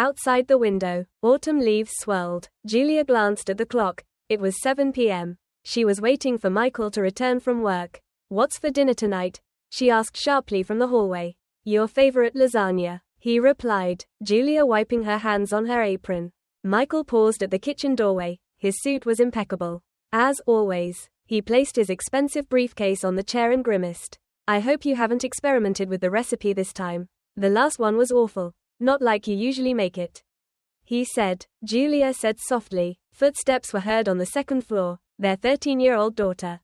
Outside the window, autumn leaves swirled. Julia glanced at the clock. It was 7 p.m. She was waiting for Michael to return from work. "What's for dinner tonight?" she asked sharply from the hallway. "Your favorite lasagna," he replied, Julia wiping her hands on her apron. Michael paused at the kitchen doorway. His suit was impeccable. As always, he placed his expensive briefcase on the chair and grimaced. "I hope you haven't experimented with the recipe this time. The last one was awful. Not like you usually make it," he said. Julia said softly. Footsteps were heard on the second floor. Their 13-year-old daughter,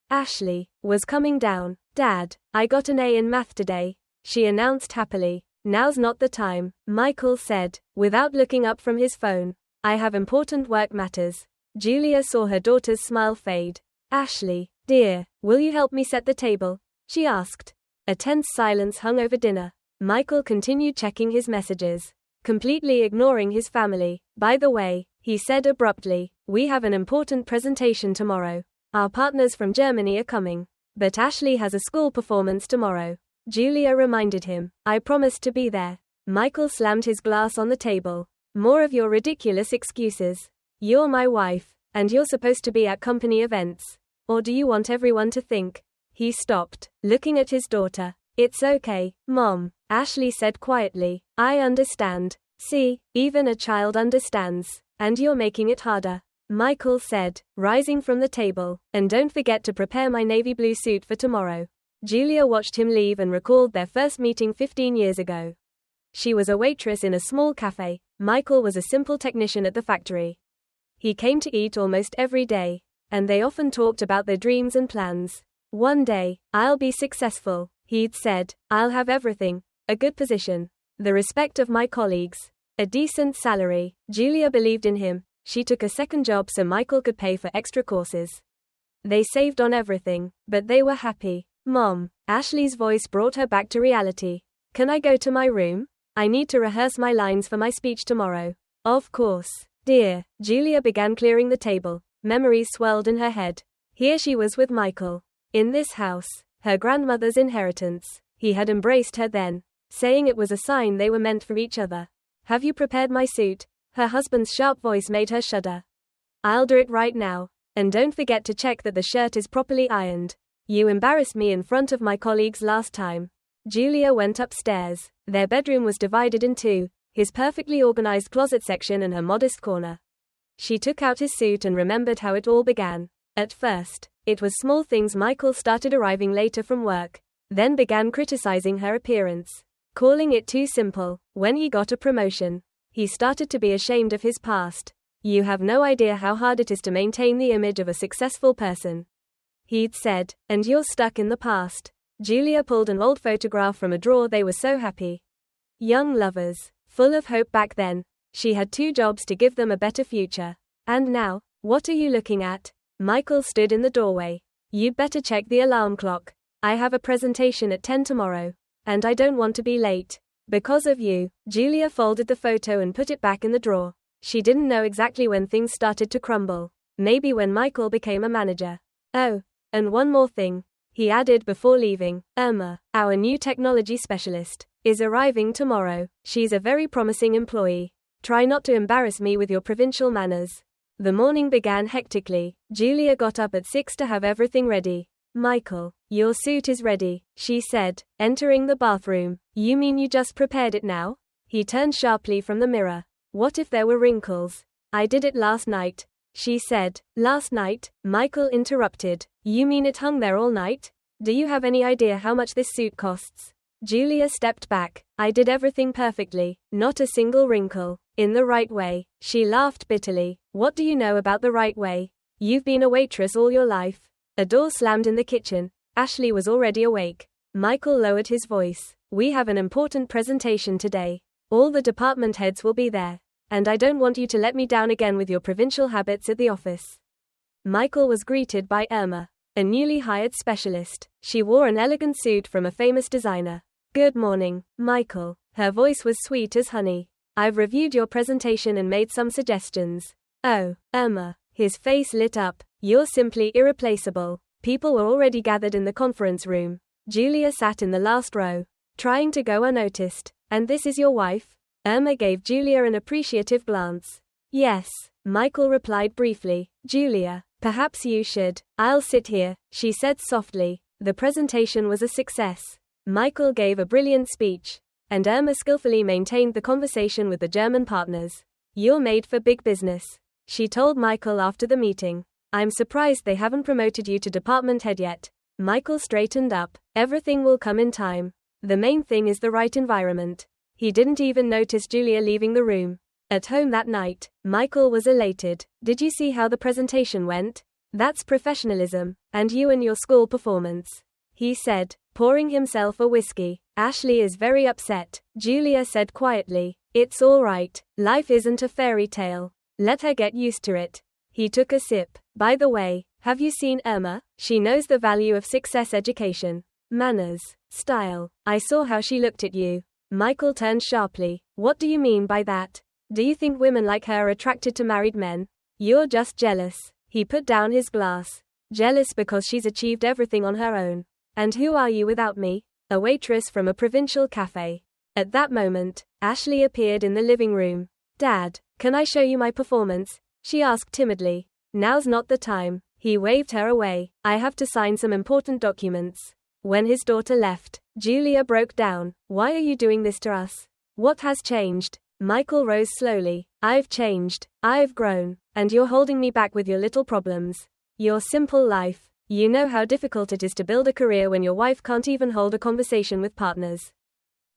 Ashley, was coming down. "Dad, I got an A in math today," she announced happily. "Now's not the time," Michael said, without looking up from his phone. "I have important work matters." Julia saw her daughter's smile fade. "Ashley, dear, will you help me set the table?" she asked. A tense silence hung over dinner. Michael continued checking his messages, completely ignoring his family. "By the way," he said abruptly, "we have an important presentation tomorrow. Our partners from Germany are coming. But Ashley has a school performance tomorrow." Julia reminded him. "I promised to be there." Michael slammed his glass on the table. "More of your ridiculous excuses. You're my wife, and you're supposed to be at company events. Or do you want everyone to think?" He stopped, looking at his daughter. "It's okay, Mom," Ashley said quietly. "I understand. See, even a child understands. And you're making it harder," Michael said, rising from the table. "And don't forget to prepare my navy blue suit for tomorrow." Julia watched him leave and recalled their first meeting 15 years ago. She was a waitress in a small cafe. Michael was a simple technician at the factory. He came to eat almost every day, and they often talked about their dreams and plans. "One day, I'll be successful," he'd said. "I'll have everything. A good position. The respect of my colleagues. A decent salary." Julia believed in him. She took a second job so Michael could pay for extra courses. They saved on everything, but they were happy. "Mom," Ashley's voice brought her back to reality. "Can I go to my room? I need to rehearse my lines for my speech tomorrow." "Of course, dear." Julia began clearing the table. Memories swirled in her head. Here she was with Michael. In this house, her grandmother's inheritance. He had embraced her then, saying it was a sign they were meant for each other. "Have you prepared my suit?" Her husband's sharp voice made her shudder. "I'll do it right now. And don't forget to check that the shirt is properly ironed. You embarrassed me in front of my colleagues last time." Julia went upstairs. Their bedroom was divided in two, his perfectly organized closet section and her modest corner. She took out his suit and remembered how it all began. At first, it was small things. Michael started arriving later from work, then began criticizing her appearance, calling it too simple. When he got a promotion, he started to be ashamed of his past. "You have no idea how hard it is to maintain the image of a successful person," he'd said, "and you're stuck in the past." Julia pulled an old photograph from a drawer. They were so happy. Young lovers, full of hope back then. She had 2 jobs to give them a better future. And now, what are you looking at? Michael stood in the doorway. "You'd better check the alarm clock. I have a presentation at 10 tomorrow. And I don't want to be late. Because of you." Julia folded the photo and put it back in the drawer. She didn't know exactly when things started to crumble. Maybe when Michael became a manager. "Oh, and one more thing," he added before leaving. "Irma, our new technology specialist, is arriving tomorrow. She's a very promising employee. Try not to embarrass me with your provincial manners." The morning began hectically. Julia got up at 6 to have everything ready. "Michael, your suit is ready," she said, entering the bathroom. "You mean you just prepared it now?" He turned sharply from the mirror. "What if there were wrinkles?" "I did it last night," she said. "Last night?" Michael interrupted. "You mean it hung there all night? Do you have any idea how much this suit costs?" Julia stepped back. "I did everything perfectly, not a single wrinkle. In the right way." She laughed bitterly. "What do you know about the right way? You've been a waitress all your life." A door slammed in the kitchen. Ashley was already awake. Michael lowered his voice. "We have an important presentation today. All the department heads will be there. And I don't want you to let me down again with your provincial habits at the office." Michael was greeted by Irma, a newly hired specialist. She wore an elegant suit from a famous designer. "Good morning, Michael." Her voice was sweet as honey. "I've reviewed your presentation and made some suggestions." "Oh, Irma." His face lit up. "You're simply irreplaceable." People were already gathered in the conference room. Julia sat in the last row, trying to go unnoticed. "And this is your wife?" Irma gave Julia an appreciative glance. Yes, Michael replied briefly. Julia, perhaps you should. I'll sit here, she said softly. The presentation was a success. Michael gave a brilliant speech, and Irma skillfully maintained the conversation with the German partners. You're made for big business, she told Michael after the meeting. I'm surprised they haven't promoted you to department head yet. Michael straightened up. Everything will come in time. The main thing is the right environment. He didn't even notice Julia leaving the room. At home that night, Michael was elated. Did you see how the presentation went? That's professionalism, and you and your school performance, he said, pouring himself a whiskey. Ashley is very upset, Julia said quietly. It's all right. Life isn't a fairy tale. Let her get used to it. He took a sip. By the way, have you seen Irma? She knows the value of success education, manners, style. I saw how she looked at you. Michael turned sharply. What do you mean by that? Do you think women like her are attracted to married men? You're just jealous. He put down his glass. Jealous because she's achieved everything on her own. And who are you without me? A waitress from a provincial cafe. At that moment, Ashley appeared in the living room. Dad, can I show you my performance? She asked timidly. Now's not the time. He waved her away. I have to sign some important documents. When his daughter left, Julia broke down. Why are you doing this to us? What has changed? Michael rose slowly. I've changed. I've grown. And you're holding me back with your little problems. Your simple life. You know how difficult it is to build a career when your wife can't even hold a conversation with partners.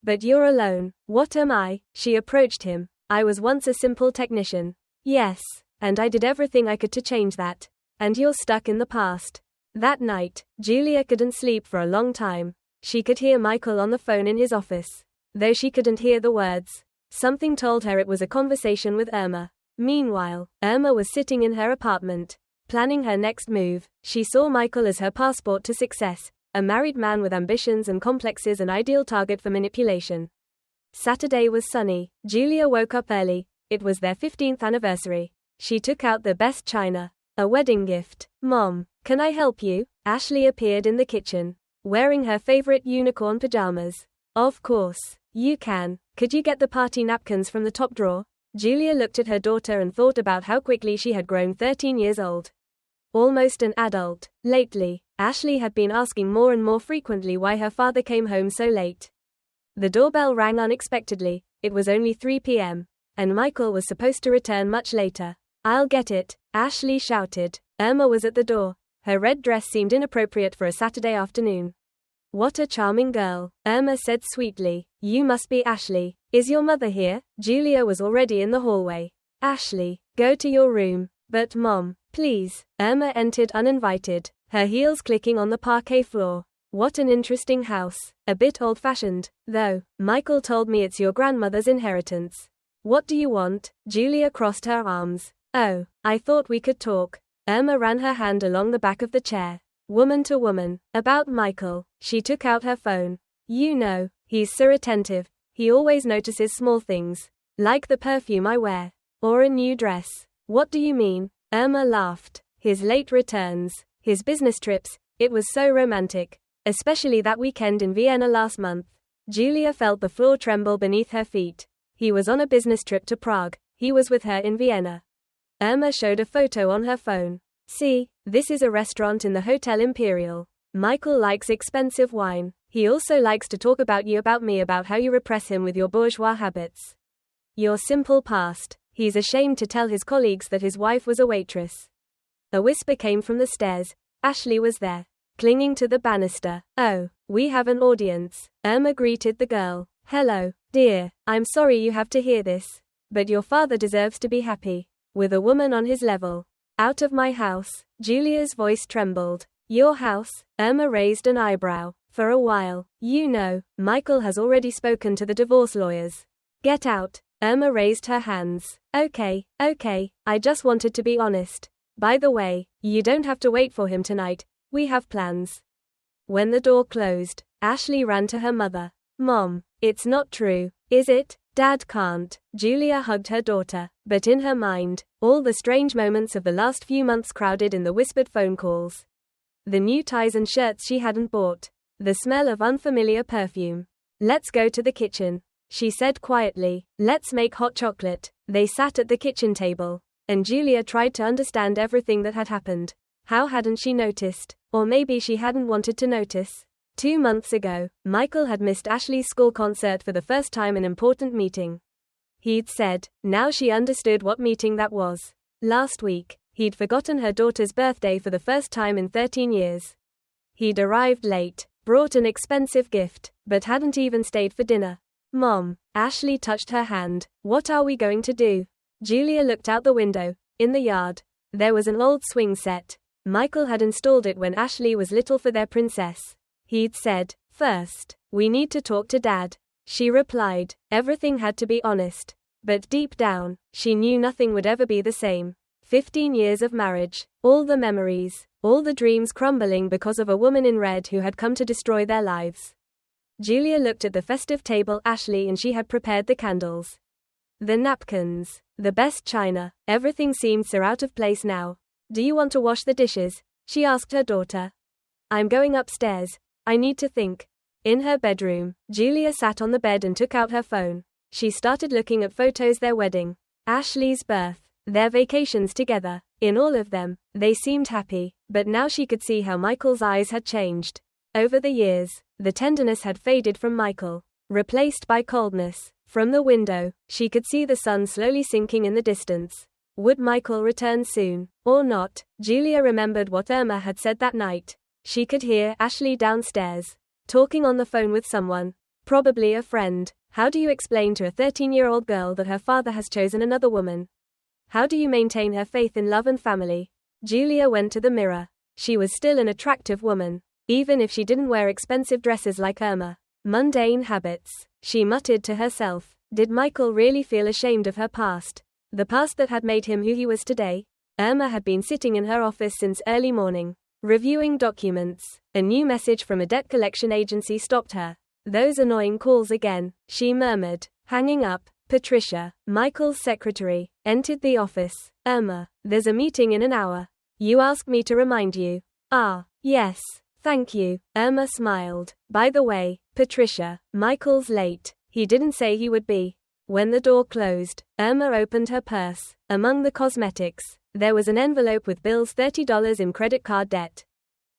But you're alone. What am I? She approached him. I was once a simple technician. Yes. And I did everything I could to change that. And you're stuck in the past. That night, Julia couldn't sleep for a long time. She could hear Michael on the phone in his office. Though she couldn't hear the words, something told her it was a conversation with Irma. Meanwhile, Irma was sitting in her apartment, planning her next move. She saw Michael as her passport to success, a married man with ambitions and complexes, an ideal target for manipulation. Saturday was sunny. Julia woke up early. It was their 15th anniversary. She took out the best china, a wedding gift. Mom, can I help you? Ashley appeared in the kitchen, wearing her favorite unicorn pajamas. Of course, you can. Could you get the party napkins from the top drawer? Julia looked at her daughter and thought about how quickly she had grown 13 years old. Almost an adult. Lately, Ashley had been asking more and more frequently why her father came home so late. The doorbell rang unexpectedly. It was only 3 p.m. and Michael was supposed to return much later. I'll get it, Ashley shouted. Irma was at the door. Her red dress seemed inappropriate for a Saturday afternoon. What a charming girl, Irma said sweetly. You must be Ashley. Is your mother here? Julia was already in the hallway. Ashley, go to your room. But Mom, please. Irma entered uninvited, her heels clicking on the parquet floor. What an interesting house. A bit old-fashioned, though. Michael told me it's your grandmother's inheritance. What do you want? Julia crossed her arms. Oh, I thought we could talk. Irma ran her hand along the back of the chair. Woman to woman. About Michael. She took out her phone. You know, he's so attentive. He always notices small things. Like the perfume I wear. Or a new dress. What do you mean? Irma laughed. His late returns. His business trips. It was so romantic. Especially that weekend in Vienna last month. Julia felt the floor tremble beneath her feet. He was on a business trip to Prague. He was with her in Vienna. Irma showed a photo on her phone. See, this is a restaurant in the Hotel Imperial. Michael likes expensive wine. He also likes to talk about you, about me, about how you repress him with your bourgeois habits. Your simple past. He's ashamed to tell his colleagues that his wife was a waitress. A whisper came from the stairs. Ashley was there, clinging to the banister. Oh, we have an audience. Irma greeted the girl. Hello, dear. I'm sorry you have to hear this. But your father deserves to be happy. With a woman on his level. Out of my house. Julia's voice trembled. Your house? Irma raised an eyebrow. For a while. You know, Michael has already spoken to the divorce lawyers. Get out. Irma raised her hands. Okay, I just wanted to be honest. By the way, you don't have to wait for him tonight. We have plans. When the door closed, Ashley ran to her mother. Mom, it's not true, is it? Dad can't. Julia hugged her daughter, but in her mind, all the strange moments of the last few months crowded in the whispered phone calls. The new ties and shirts she hadn't bought. The smell of unfamiliar perfume. Let's go to the kitchen. she said quietly. Let's make hot chocolate. They sat at the kitchen table, and Julia tried to understand everything that had happened. How hadn't she noticed? Or maybe she hadn't wanted to notice. 2 months ago, Michael had missed Ashley's school concert for the first time, an important meeting. He'd said. Now she understood what meeting that was. Last week, he'd forgotten her daughter's birthday for the first time in 13 years. He'd arrived late, brought an expensive gift, but hadn't even stayed for dinner. Mom. Ashley touched her hand. What are we going to do? Julia looked out the window. In the yard, there was an old swing set. Michael had installed it when Ashley was little for their princess. He'd said, first, we need to talk to Dad. She replied. Everything had to be honest. But deep down, she knew nothing would ever be the same. 15 years of marriage, all the memories, all the dreams crumbling because of a woman in red who had come to destroy their lives. Julia looked at the festive table Ashley and she had prepared the candles. The napkins, the best china, everything seemed so out of place now. Do you want to wash the dishes? She asked her daughter. I'm going upstairs. I need to think. In her bedroom, Julia sat on the bed and took out her phone. She started looking at photos, their wedding, Ashley's birth, their vacations together. In all of them, they seemed happy, but now she could see how Michael's eyes had changed. Over the years, the tenderness had faded from Michael, replaced by coldness. From the window, she could see the sun slowly sinking in the distance. Would Michael return soon, or not? Julia remembered what Irma had said that night. She could hear Ashley downstairs, talking on the phone with someone, probably a friend. How do you explain to a 13-year-old girl that her father has chosen another woman? How do you maintain her faith in love and family? Julia went to the mirror. She was still an attractive woman, even if she didn't wear expensive dresses like Irma. Mundane habits, she muttered to herself. Did Michael really feel ashamed of her past? The past that had made him who he was today? Irma had been sitting in her office since early morning, reviewing documents. A new message from a debt collection agency stopped her. Those annoying calls again, she murmured, hanging up. Patricia, Michael's secretary, entered the office. Irma, there's a meeting in an hour. You asked me to remind you. Ah, yes, thank you. Irma smiled. By the way, Patricia, Michael's late. He didn't say he would be. When the door closed, Irma opened her purse. Among the cosmetics, there was an envelope with bills, $30 in credit card debt,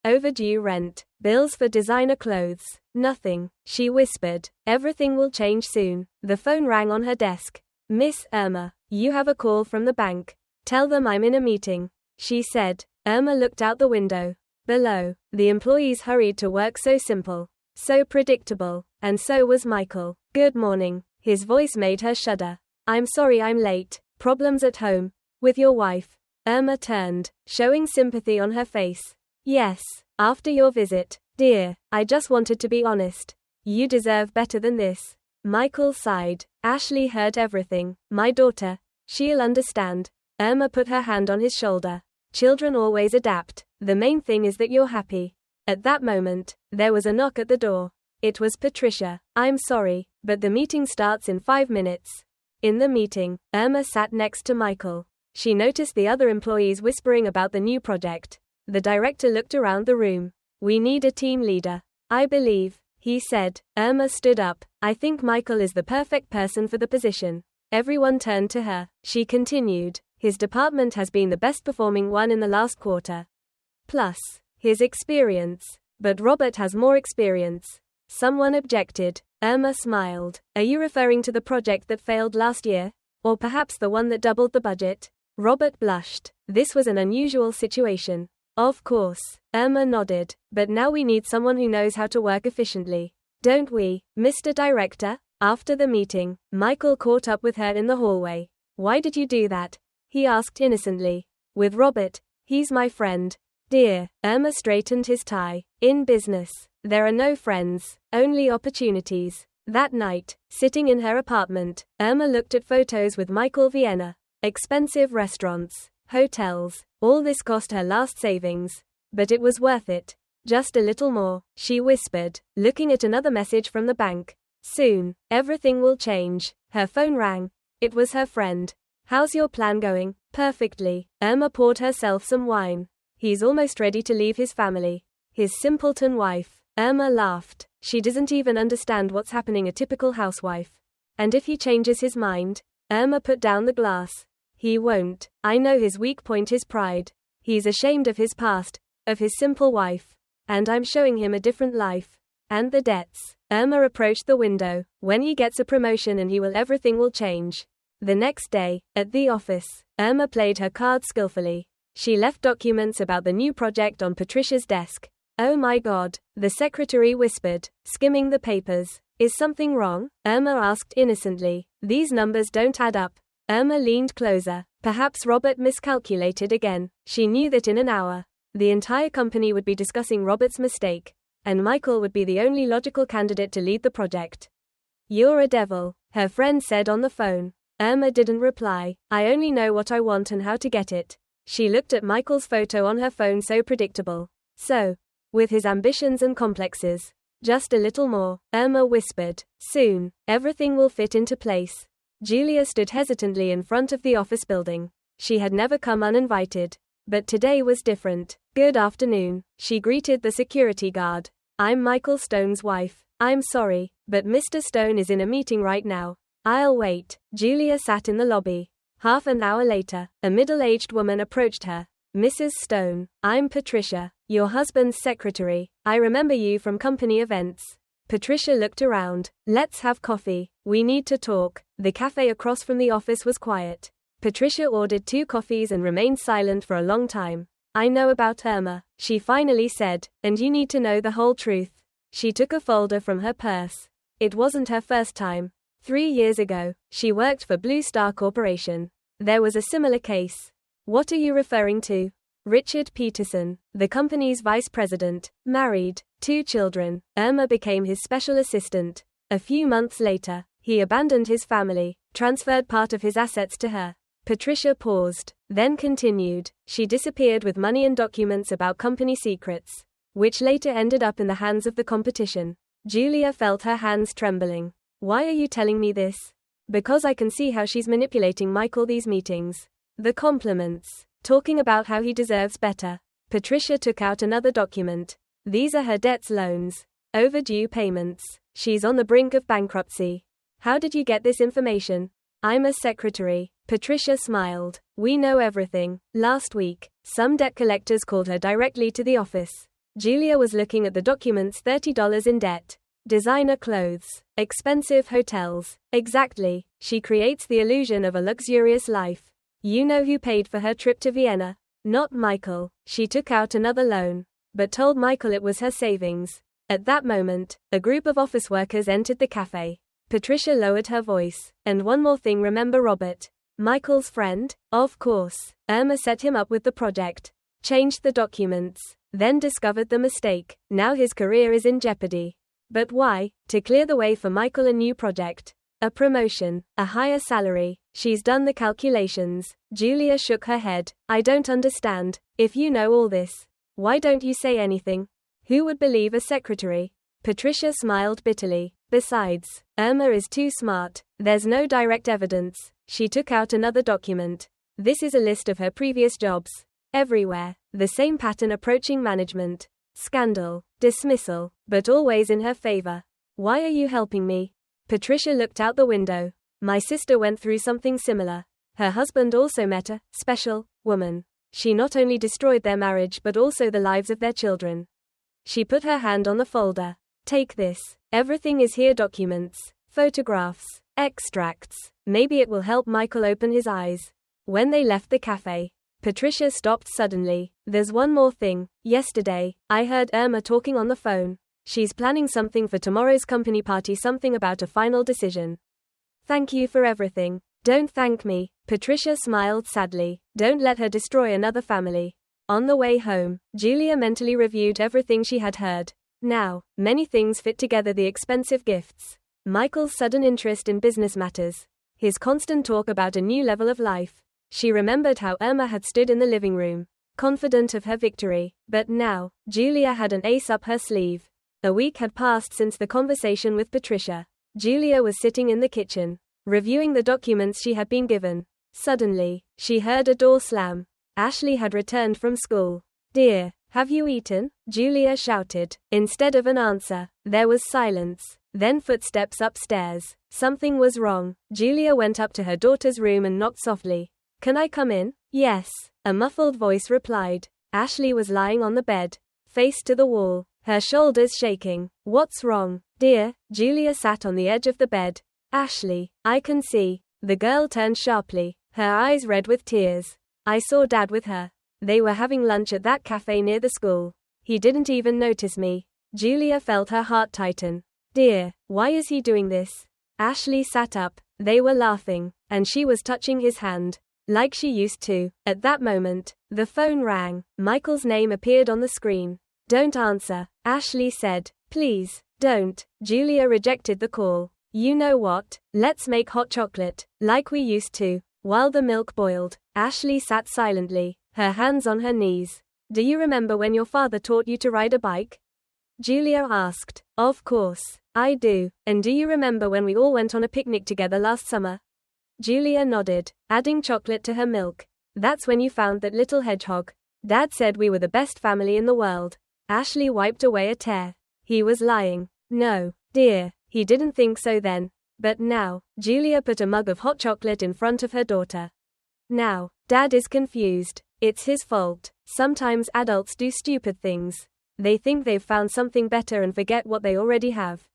overdue rent, bills for designer clothes. Nothing, she whispered. Everything will change soon. The phone rang on her desk. Miss Irma, you have a call from the bank. Tell them I'm in a meeting, she said. Irma looked out the window. Below, the employees hurried to work, so simple, so predictable, and so was Michael. Good morning. His voice made her shudder. I'm sorry I'm late. Problems at home? With your wife? Irma turned, showing sympathy on her face. Yes, after your visit. Dear, I just wanted to be honest. You deserve better than this. Michael sighed. Ashley heard everything. My daughter. She'll understand. Irma put her hand on his shoulder. Children always adapt. The main thing is that you're happy. At that moment, there was a knock at the door. It was Patricia. I'm sorry, but the meeting starts in 5 minutes. In the meeting, Irma sat next to Michael. She noticed the other employees whispering about the new project. The director looked around the room. We need a team leader. I believe, he said. Irma stood up. I think Michael is the perfect person for the position. Everyone turned to her. She continued. His department has been the best performing one in the last quarter. Plus, his experience. But Robert has more experience. Someone objected. Irma smiled. Are you referring to the project that failed last year? Or perhaps the one that doubled the budget? Robert blushed. This was an unusual situation. Of course. Irma nodded. But now we need someone who knows how to work efficiently. Don't we, Mr. Director? After the meeting, Michael caught up with her in the hallway. Why did you do that? He asked innocently. With Robert. He's my friend. Dear. Irma straightened his tie. In business, there are no friends, only opportunities. That night, sitting in her apartment, Irma looked at photos with Michael Vienna. Expensive restaurants, hotels, all this cost her last savings. But it was worth it. Just a little more, she whispered, looking at another message from the bank. Soon, everything will change. Her phone rang. It was her friend. How's your plan going? Perfectly. Irma poured herself some wine. He's almost ready to leave his family. His simpleton wife. Irma laughed. She doesn't even understand what's happening, a typical housewife. And if he changes his mind? Irma put down the glass. He won't. I know his weak point is pride. He's ashamed of his past, of his simple wife. And I'm showing him a different life. And the debts. Irma approached the window. When he gets a promotion and everything will change. The next day, at the office, Irma played her cards skillfully. She left documents about the new project on Patricia's desk. Oh my God, the secretary whispered, skimming the papers. Is something wrong? Irma asked innocently. These numbers don't add up. Irma leaned closer. Perhaps Robert miscalculated again. She knew that in an hour, the entire company would be discussing Robert's mistake, and Michael would be the only logical candidate to lead the project. You're a devil, her friend said on the phone. Irma didn't reply. I only know what I want and how to get it. She looked at Michael's photo on her phone, so predictable. So, with his ambitions and complexes. Just a little more, Irma whispered. Soon, everything will fit into place. Julia stood hesitantly in front of the office building. She had never come uninvited. But today was different. Good afternoon, she greeted the security guard. I'm Michael Stone's wife. I'm sorry, but Mr. Stone is in a meeting right now. I'll wait. Julia sat in the lobby. Half an hour later, a middle-aged woman approached her. Mrs. Stone, I'm Patricia, your husband's secretary. I remember you from company events. Patricia looked around. Let's have coffee. We need to talk. The cafe across from the office was quiet. Patricia ordered 2 coffees and remained silent for a long time. I know about Irma, she finally said, and you need to know the whole truth. She took a folder from her purse. It wasn't her first time. 3 years ago, she worked for Blue Star Corporation. There was a similar case. What are you referring to? Richard Peterson, the company's vice president, married, 2 children. Irma became his special assistant. A few months later, he abandoned his family, transferred part of his assets to her. Patricia paused, then continued. She disappeared with money and documents about company secrets, which later ended up in the hands of the competition. Julia felt her hands trembling. Why are you telling me this? Because I can see how she's manipulating Michael these meetings. The compliments. Talking about how he deserves better. Patricia took out another document. These are her debts, loans, overdue payments. She's on the brink of bankruptcy. How did you get this information? I'm a secretary. Patricia smiled. We know everything. Last week, some debt collectors called her directly to the office. Julia was looking at the documents. $30 in debt. Designer clothes. Expensive hotels. Exactly. She creates the illusion of a luxurious life. You know who paid for her trip to Vienna? Not Michael. She took out another loan, but told Michael it was her savings. At that moment, a group of office workers entered the cafe. Patricia lowered her voice. And one more thing, remember Robert? Michael's friend? Of course. Irma set him up with the project. Changed the documents. Then discovered the mistake. Now his career is in jeopardy. But why? To clear the way for Michael, a new project. A promotion. A higher salary. She's done the calculations. Julia shook her head. I don't understand. If you know all this, why don't you say anything? Who would believe a secretary? Patricia smiled bitterly. Besides, Irma is too smart. There's no direct evidence. She took out another document. This is a list of her previous jobs. Everywhere. The same pattern approaching management. Scandal. Dismissal. But always in her favor. Why are you helping me? Patricia looked out the window. My sister went through something similar. Her husband also met a special woman. She not only destroyed their marriage but also the lives of their children. She put her hand on the folder. Take this. Everything is here, documents, photographs, extracts. Maybe it will help Michael open his eyes. When they left the cafe, Patricia stopped suddenly. There's one more thing. Yesterday, I heard Irma talking on the phone. She's planning something for tomorrow's company party, something about a final decision. Thank you for everything. Don't thank me. Patricia smiled sadly. Don't let her destroy another family. On the way home, Julia mentally reviewed everything she had heard. Now, many things fit together: the expensive gifts, Michael's sudden interest in business matters, his constant talk about a new level of life. She remembered how Irma had stood in the living room, confident of her victory. But now, Julia had an ace up her sleeve. A week had passed since the conversation with Patricia. Julia was sitting in the kitchen, reviewing the documents she had been given. Suddenly, she heard a door slam. Ashley had returned from school. Dear, have you eaten? Julia shouted. Instead of an answer, there was silence. Then footsteps upstairs. Something was wrong. Julia went up to her daughter's room and knocked softly. Can I come in? Yes, a muffled voice replied. Ashley was lying on the bed, face to the wall, her shoulders shaking. What's wrong, dear? Julia sat on the edge of the bed. Ashley, I can see. The girl turned sharply, her eyes red with tears. I saw Dad with her. They were having lunch at that cafe near the school. He didn't even notice me. Julia felt her heart tighten. Dear, why is he doing this? Ashley sat up. They were laughing, and she was touching his hand, like she used to. At that moment, the phone rang. Michael's name appeared on the screen. Don't answer, Ashley said. Please, don't. Julia rejected the call. You know what? Let's make hot chocolate, like we used to. While the milk boiled, Ashley sat silently, her hands on her knees. Do you remember when your father taught you to ride a bike? Julia asked. Of course, I do. And do you remember when we all went on a picnic together last summer? Julia nodded, adding chocolate to her milk. That's when you found that little hedgehog. Dad said we were the best family in the world. Ashley wiped away a tear. He was lying. No, dear, he didn't think so then. But now, Julia put a mug of hot chocolate in front of her daughter. Now, Dad is confused. It's his fault. Sometimes adults do stupid things. They think they've found something better and forget what they already have.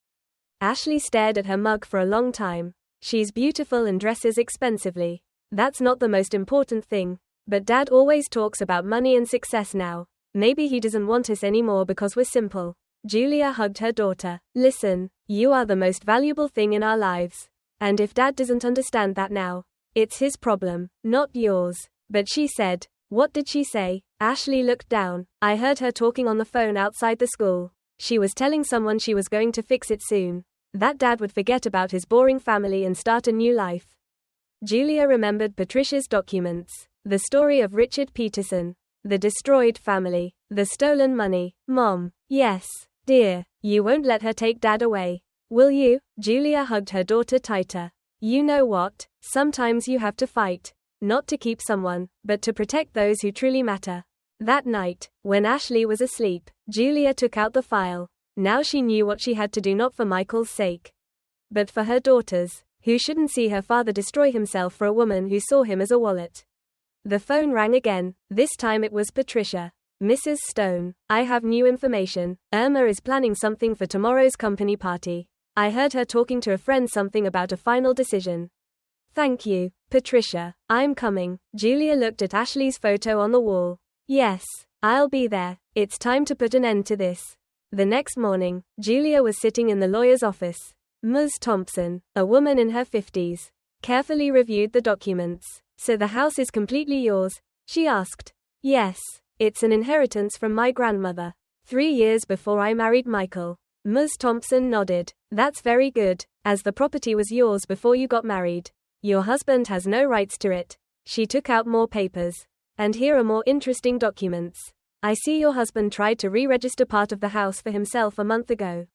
Ashley stared at her mug for a long time. She's beautiful and dresses expensively. That's not the most important thing. But Dad always talks about money and success now. Maybe he doesn't want us anymore because we're simple. Julia hugged her daughter. Listen, you are the most valuable thing in our lives. And if Dad doesn't understand that now, it's his problem, not yours. But she said, what did she say? Ashley looked down. I heard her talking on the phone outside the school. She was telling someone she was going to fix it soon. That Dad would forget about his boring family and start a new life. Julia remembered Patricia's documents. The story of Richard Peterson. The destroyed family. The stolen money. Mom. Yes, dear. You won't let her take Dad away, will you? Julia hugged her daughter tighter. You know what? Sometimes you have to fight. Not to keep someone, but to protect those who truly matter. That night, when Ashley was asleep, Julia took out the file. Now she knew what she had to do, not for Michael's sake, but for her daughter's, who shouldn't see her father destroy himself for a woman who saw him as a wallet. The phone rang again. This time it was Patricia. Mrs. Stone, I have new information. Irma is planning something for tomorrow's company party. I heard her talking to a friend something about a final decision. Thank you, Patricia. I'm coming. Julia looked at Ashley's photo on the wall. Yes, I'll be there. It's time to put an end to this. The next morning, Julia was sitting in the lawyer's office. Ms. Thompson, a woman in her 50s, carefully reviewed the documents. So the house is completely yours? She asked. Yes, it's an inheritance from my grandmother. 3 years before I married Michael. Ms. Thompson nodded. That's very good, as the property was yours before you got married. Your husband has no rights to it. She took out more papers. And here are more interesting documents. I see your husband tried to re-register part of the house for himself a month ago.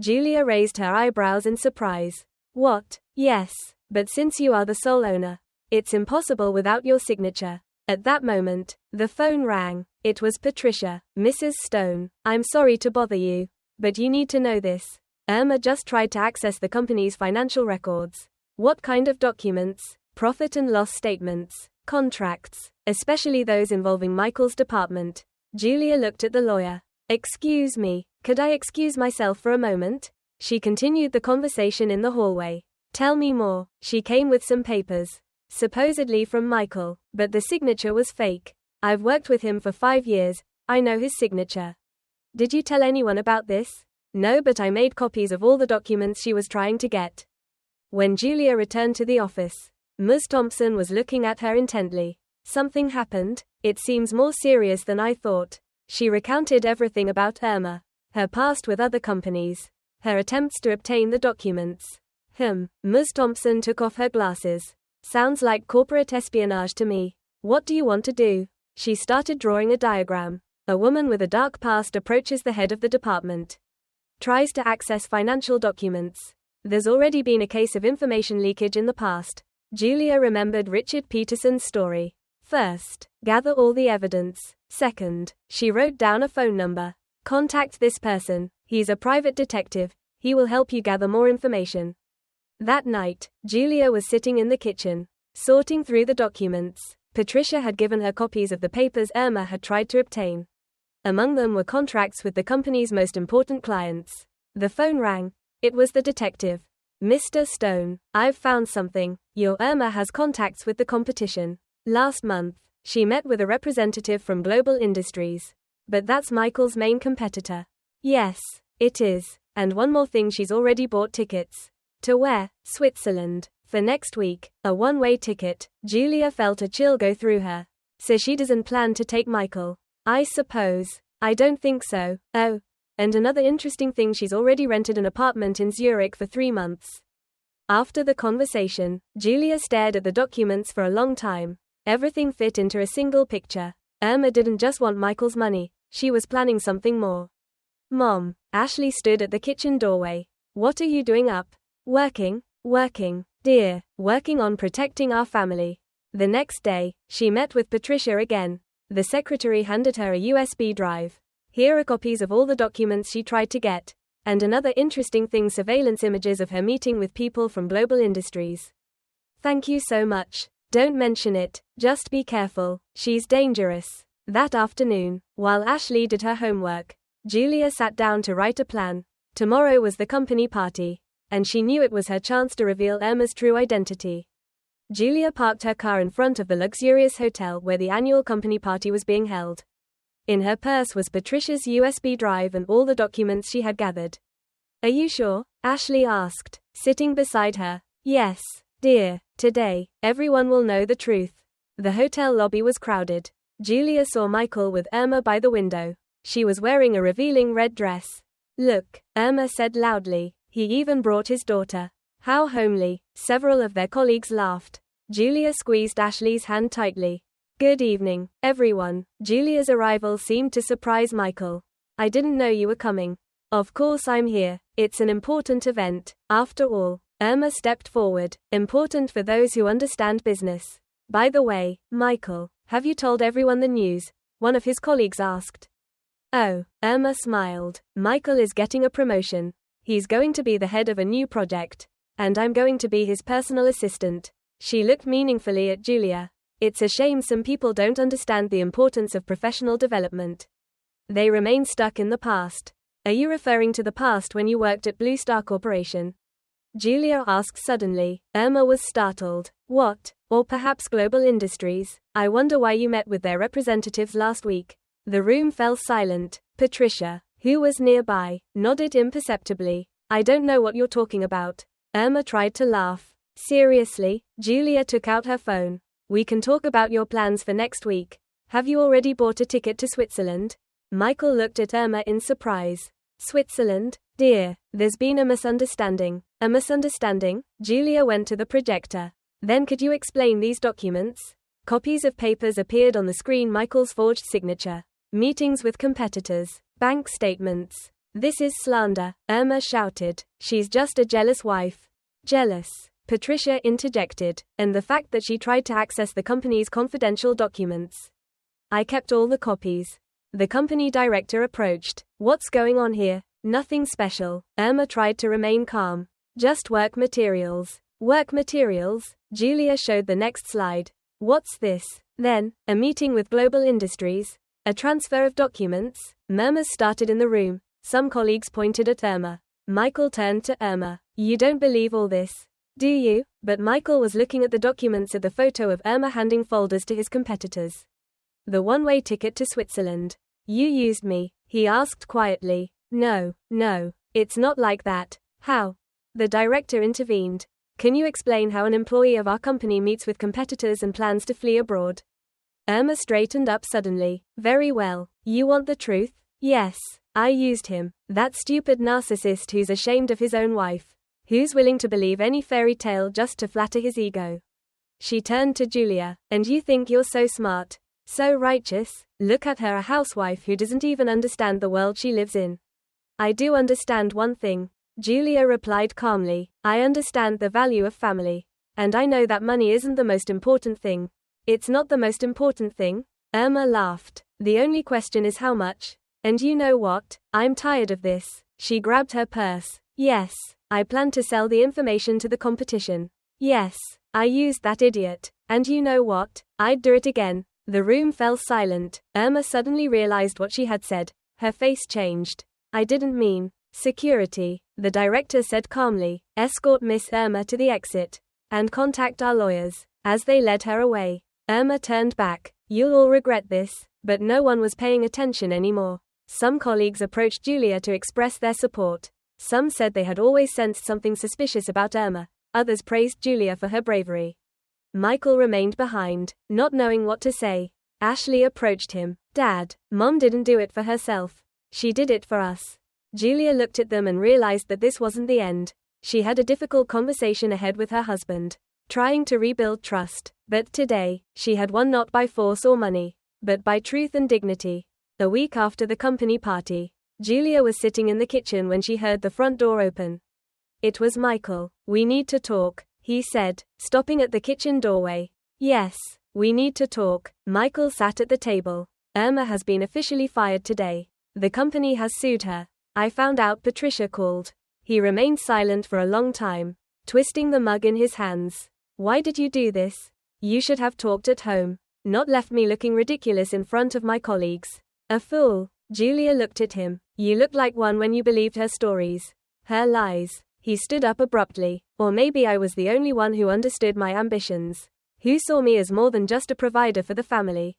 Julia raised her eyebrows in surprise. What? Yes, but since you are the sole owner, it's impossible without your signature. At that moment, the phone rang. It was Patricia. Mrs. Stone, I'm sorry to bother you, but you need to know this. Irma just tried to access the company's financial records. What kind of documents? Profit and loss statements, contracts, especially those involving Michael's department. Julia looked at the lawyer. Excuse me, could I excuse myself for a moment? She continued the conversation in the hallway. Tell me more. She came with some papers, supposedly from Michael, but the signature was fake. I've worked with him for 5 years, I know his signature. Did you tell anyone about this? No, but I made copies of all the documents she was trying to get. When Julia returned to the office, Ms. Thompson was looking at her intently. Something happened? It seems more serious than I thought. She recounted everything about Irma, her past with other companies, her attempts to obtain the documents. Ms. Thompson took off her glasses. Sounds like corporate espionage to me. What do you want to do? She started drawing a diagram. A woman with a dark past approaches the head of the department. Tries to access financial documents. There's already been a case of information leakage in the past. Julia remembered Richard Peterson's story. First, gather all the evidence. Second, she wrote down a phone number. Contact this person. He's a private detective. He will help you gather more information. That night, Julia was sitting in the kitchen, sorting through the documents. Patricia had given her copies of the papers Irma had tried to obtain. Among them were contracts with the company's most important clients. The phone rang. It was the detective. Mr. Stone, I've found something. Your Irma has contacts with the competition. Last month, she met with a representative from Global Industries. But that's Michael's main competitor. Yes, it is. And one more thing, she's already bought tickets. To where? Switzerland. For next week, a one-way ticket. Julia felt a chill go through her. So she doesn't plan to take Michael? I suppose. I don't think so. Oh. And another interesting thing, she's already rented an apartment in Zurich for 3 months. After the conversation, Julia stared at the documents for a long time. Everything fit into a single picture. Irma didn't just want Michael's money, she was planning something more. Mom. Ashley stood at the kitchen doorway. What are you doing up? Working, dear, working on protecting our family. The next day, she met with Patricia again. The secretary handed her a USB drive. Here are copies of all the documents she tried to get. And another interesting thing, surveillance images of her meeting with people from Global Industries. Thank you so much. Don't mention it, just be careful, she's dangerous. That afternoon, while Ashley did her homework, Julia sat down to write a plan. Tomorrow was the company party, and she knew it was her chance to reveal Irma's true identity. Julia parked her car in front of the luxurious hotel where the annual company party was being held. In her purse was Patricia's USB drive and all the documents she had gathered. Are you sure? Ashley asked, sitting beside her. Yes, dear, today, everyone will know the truth. The hotel lobby was crowded. Julia saw Michael with Irma by the window. She was wearing a revealing red dress. Look, Irma said loudly. He even brought his daughter. How homely. Several of their colleagues laughed. Julia squeezed Ashley's hand tightly. Good evening, everyone. Julia's arrival seemed to surprise Michael. I didn't know you were coming. Of course I'm here. It's an important event. After all, Irma stepped forward. Important for those who understand business. By the way, Michael, have you told everyone the news? One of his colleagues asked. Oh, Irma smiled. Michael is getting a promotion. He's going to be the head of a new project. And I'm going to be his personal assistant. She looked meaningfully at Julia. It's a shame some people don't understand the importance of professional development. They remain stuck in the past. Are you referring to the past when you worked at Blue Star Corporation? Julia asked suddenly. Irma was startled. What? Or perhaps Global Industries? I wonder why you met with their representatives last week. The room fell silent. Patricia, who was nearby, nodded imperceptibly. I don't know what you're talking about. Irma tried to laugh. Seriously? Julia took out her phone. We can talk about your plans for next week. Have you already bought a ticket to Switzerland? Michael looked at Irma in surprise. Switzerland? Dear, there's been a misunderstanding. A misunderstanding? Julia went to the projector. Then could you explain these documents? Copies of papers appeared on the screen. Michael's forged signature. Meetings with competitors. Bank statements. This is slander, Irma shouted. She's just a jealous wife. Jealous? Patricia interjected. And the fact that she tried to access the company's confidential documents. I kept all the copies. The company director approached. What's going on here? Nothing special. Irma tried to remain calm. Just work materials. Work materials? Julia showed the next slide. What's this? Then, a meeting with Global Industries. A transfer of documents. Murmurs started in the room. Some colleagues pointed at Irma. Michael turned to Irma. You don't believe all this, do you? But Michael was looking at the documents at the photo of Irma handing folders to his competitors. The one-way ticket to Switzerland. You used me, he asked quietly. No, it's not like that. How? The director intervened. Can you explain how an employee of our company meets with competitors and plans to flee abroad? Irma straightened up suddenly. Very well. You want the truth? Yes. I used him. That stupid narcissist who's ashamed of his own wife. Who's willing to believe any fairy tale just to flatter his ego. She turned to Julia. And you think you're so smart? So righteous? Look at her, a housewife who doesn't even understand the world she lives in. I do understand one thing. Julia replied calmly. I understand the value of family. And I know that money isn't the most important thing. It's not the most important thing? Irma laughed. The only question is how much. And you know what? I'm tired of this. She grabbed her purse. Yes. I plan to sell the information to the competition. Yes. I used that idiot. And you know what? I'd do it again. The room fell silent. Irma suddenly realized what she had said. Her face changed. I didn't mean. Security, the director said calmly. Escort Miss Irma to the exit. And contact our lawyers. As they led her away, Irma turned back. You'll all regret this. But no one was paying attention anymore. Some colleagues approached Julia to express their support. Some said they had always sensed something suspicious about Irma. Others praised Julia for her bravery. Michael remained behind, not knowing what to say. Ashley approached him. Dad, Mom didn't do it for herself. She did it for us. Julia looked at them and realized that this wasn't the end. She had a difficult conversation ahead with her husband, trying to rebuild trust. But today, she had won not by force or money, but by truth and dignity. A week after the company party, Julia was sitting in the kitchen when she heard the front door open. It was Michael. We need to talk, he said, stopping at the kitchen doorway. Yes, we need to talk. Michael sat at the table. Irma has been officially fired today. The company has sued her. I found out Patricia called. He remained silent for a long time, twisting the mug in his hands. Why did you do this? You should have talked at home, not left me looking ridiculous in front of my colleagues. A fool. Julia looked at him. You looked like one when you believed her stories. Her lies. He stood up abruptly. Or maybe I was the only one who understood my ambitions. Who saw me as more than just a provider for the family.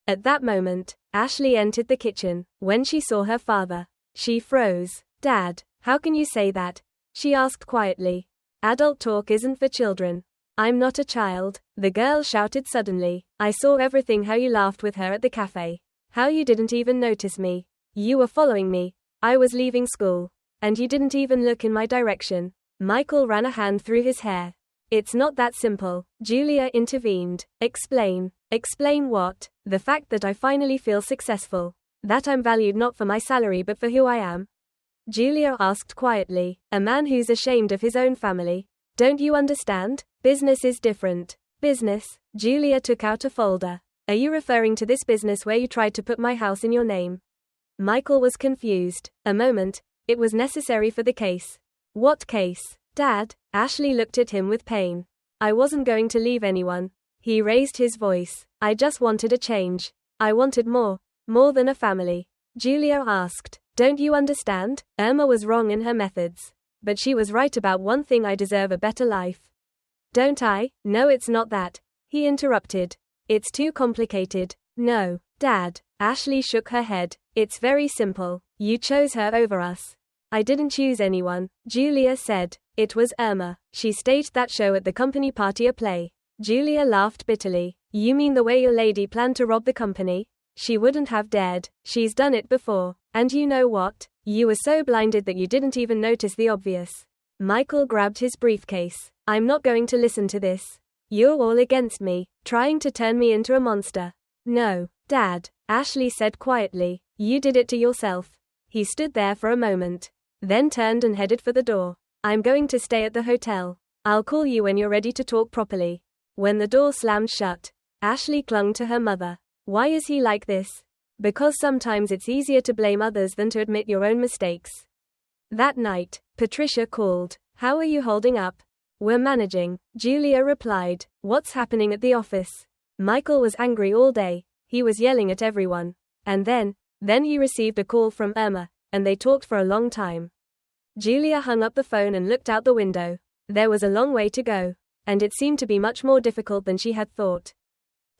At that moment, Ashley entered the kitchen. When she saw her father, she froze. Dad, how can you say that? She asked quietly. Adult talk isn't for children. I'm not a child, the girl shouted suddenly. I saw everything, how you laughed with her at the cafe. How you didn't even notice me. You were following me. I was leaving school. And you didn't even look in my direction. Michael ran a hand through his hair. It's not that simple, Julia intervened. Explain. Explain what? The fact that I finally feel successful. That I'm valued not for my salary but for who I am. Julia asked quietly. A man who's ashamed of his own family. Don't you understand? Business is different. Business? Julia took out a folder. Are you referring to this business where you tried to put my house in your name? Michael was confused. A moment. It was necessary for the case. What case? Dad? Ashley looked at him with pain. I wasn't going to leave anyone. He raised his voice. I just wanted a change. I wanted more. More than a family. Julia asked. Don't you understand? Irma was wrong in her methods. But she was right about one thing. I deserve a better life. Don't I? No, it's not that. He interrupted. It's too complicated. No. Dad. Ashley shook her head. It's very simple. You chose her over us. I didn't choose anyone, Julia said. It was Irma. She staged that show at the company party, a play. Julia laughed bitterly. You mean the way your lady planned to rob the company? She wouldn't have dared. She's done it before. And you know what? You were so blinded that you didn't even notice the obvious. Michael grabbed his briefcase. I'm not going to listen to this. You're all against me, trying to turn me into a monster. No, Dad, Ashley said quietly. You did it to yourself. He stood there for a moment, then turned and headed for the door. I'm going to stay at the hotel. I'll call you when you're ready to talk properly. When the door slammed shut, Ashley clung to her mother. Why is he like this? Because sometimes it's easier to blame others than to admit your own mistakes. That night, Patricia called. How are you holding up? We're managing, Julia replied. What's happening at the office? Michael was angry all day. He was yelling at everyone. And then he received a call from Irma, and they talked for a long time. Julia hung up the phone and looked out the window. There was a long way to go, and it seemed to be much more difficult than she had thought.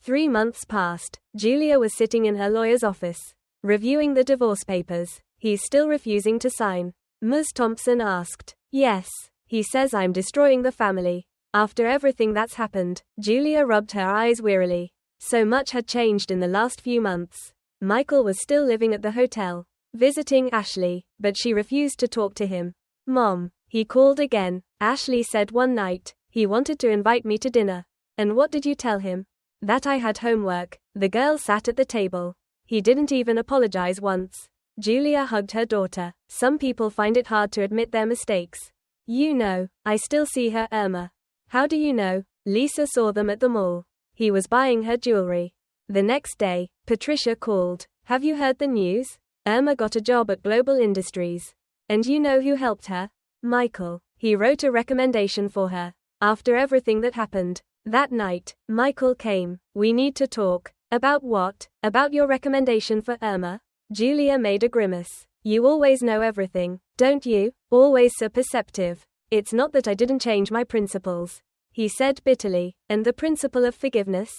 3 months passed. Julia was sitting in her lawyer's office, reviewing the divorce papers. He's still refusing to sign. Ms. Thompson asked. Yes. He says I'm destroying the family. After everything that's happened, Julia rubbed her eyes wearily. So much had changed in the last few months. Michael was still living at the hotel, visiting Ashley, but she refused to talk to him. Mom, he called again. Ashley said one night, he wanted to invite me to dinner. And what did you tell him? That I had homework. The girl sat at the table. He didn't even apologize once. Julia hugged her daughter. Some people find it hard to admit their mistakes. You know, I still see her, Irma. How do you know? Lisa saw them at the mall. He was buying her jewelry. The next day, Patricia called. Have you heard the news? Irma got a job at Global Industries. And you know who helped her? Michael. He wrote a recommendation for her. After everything that happened that night, Michael came. We need to talk. About what? About your recommendation for Irma? Julia made a grimace. You always know everything, don't you? Always so perceptive. It's not that I didn't change my principles, he said bitterly. And the principle of forgiveness?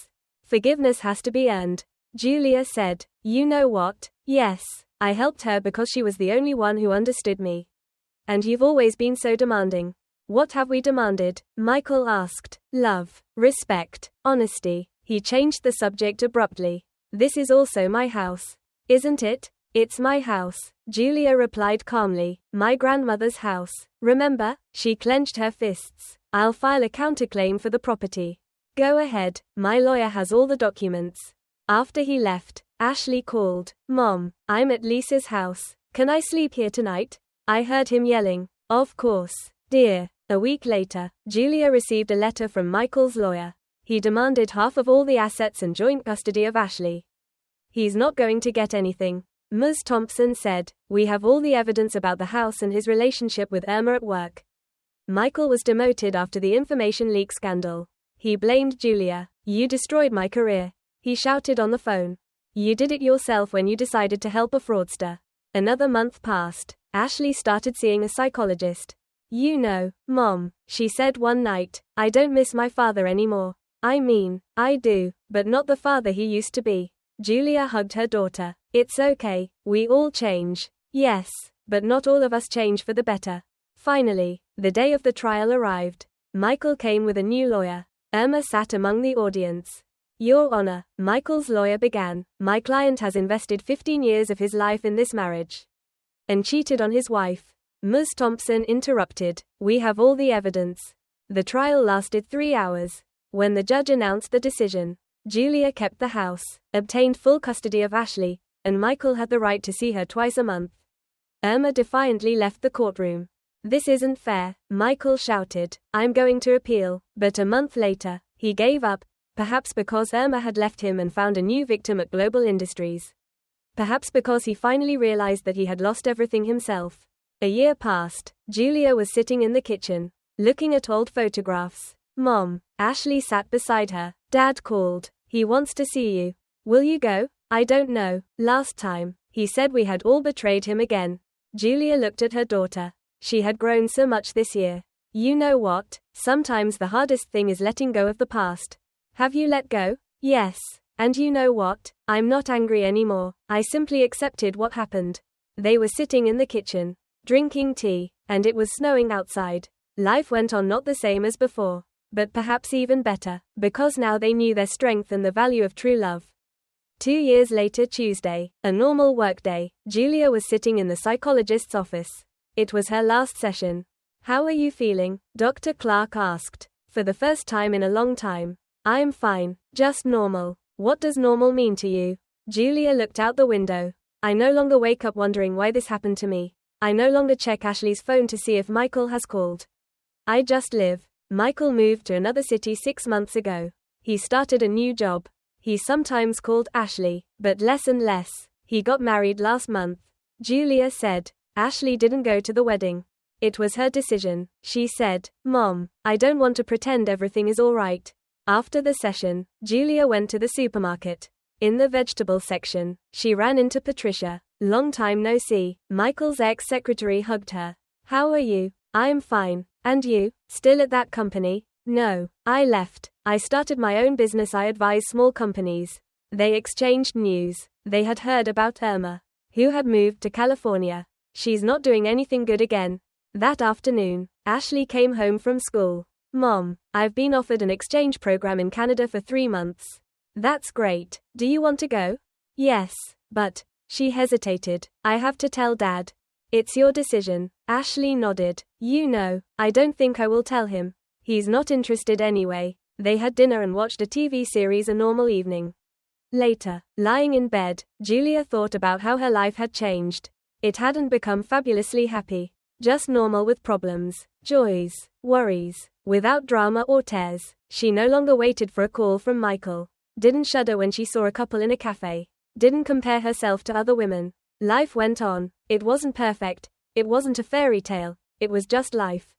Forgiveness has to be earned. Julia said. You know what? Yes. I helped her because she was the only one who understood me. And you've always been so demanding. What have we demanded? Michael asked. Love, respect, honesty. He changed the subject abruptly. This is also my house. Isn't it? It's my house, Julia replied calmly. My grandmother's house. Remember? She clenched her fists. I'll file a counterclaim for the property. Go ahead, my lawyer has all the documents. After he left, Ashley called. Mom, I'm at Lisa's house. Can I sleep here tonight? I heard him yelling. Of course, dear. A week later, Julia received a letter from Michael's lawyer. He demanded half of all the assets and joint custody of Ashley. He's not going to get anything, Ms. Thompson said. We have all the evidence about the house and his relationship with Irma at work. Michael was demoted after the information leak scandal. He blamed Julia. You destroyed my career, he shouted on the phone. You did it yourself when you decided to help a fraudster. Another month passed. Ashley started seeing a psychologist. You know, Mom, she said one night, I don't miss my father anymore. I mean, I do, but not the father he used to be. Julia hugged her daughter. It's okay, we all change. Yes, but not all of us change for the better. Finally, the day of the trial arrived. Michael came with a new lawyer. Irma sat among the audience. Your Honor, Michael's lawyer began, my client has invested 15 years of his life in this marriage. And cheated on his wife. Ms. Thompson interrupted. We have all the evidence. The trial lasted 3 hours. When the judge announced the decision, Julia kept the house, obtained full custody of Ashley, and Michael had the right to see her twice a month. Irma defiantly left the courtroom. This isn't fair, Michael shouted. I'm going to appeal. But a month later, he gave up, perhaps because Irma had left him and found a new victim at Global Industries. Perhaps because he finally realized that he had lost everything himself. A year passed. Julia was sitting in the kitchen, looking at old photographs. Mom, Ashley sat beside her. Dad called. He wants to see you. Will you go? I don't know. Last time, he said we had all betrayed him again. Julia looked at her daughter. She had grown so much this year. You know what? Sometimes the hardest thing is letting go of the past. Have you let go? Yes. And you know what? I'm not angry anymore. I simply accepted what happened. They were sitting in the kitchen, drinking tea, and it was snowing outside. Life went on not the same as before, but perhaps even better, because now they knew their strength and the value of true love. 2 years later, Tuesday, a normal workday, Julia was sitting in the psychologist's office. It was her last session. How are you feeling? Dr. Clark asked. For the first time in a long time. I'm fine, just normal. What does normal mean to you? Julia looked out the window. I no longer wake up wondering why this happened to me. I no longer check Ashley's phone to see if Michael has called. I just live. Michael moved to another city 6 months ago. He started a new job. He's sometimes called Ashley, but less and less. He got married last month. Julia said. Ashley didn't go to the wedding. It was her decision. She said, Mom, I don't want to pretend everything is all right. After the session, Julia went to the supermarket. In the vegetable section, she ran into Patricia. Long time no see. Michael's ex-secretary hugged her. How are you? I'm fine. And you? Still at that company? No. I left. I started my own business. I advise small companies. They exchanged news. They had heard about Irma, who had moved to California. She's not doing anything good again. That afternoon, Ashley came home from school. Mom, I've been offered an exchange program in Canada for 3 months. That's great. Do you want to go? Yes, but, she hesitated. I have to tell Dad. It's your decision. Ashley nodded. You know, I don't think I will tell him. He's not interested anyway. They had dinner and watched a TV series a normal evening. Later, lying in bed, Julia thought about how her life had changed. It hadn't become fabulously happy. Just normal with problems, joys, worries, without drama or tears. She no longer waited for a call from Michael. Didn't shudder when she saw a couple in a cafe. Didn't compare herself to other women. Life went on. It wasn't perfect. It wasn't a fairy tale. It was just life.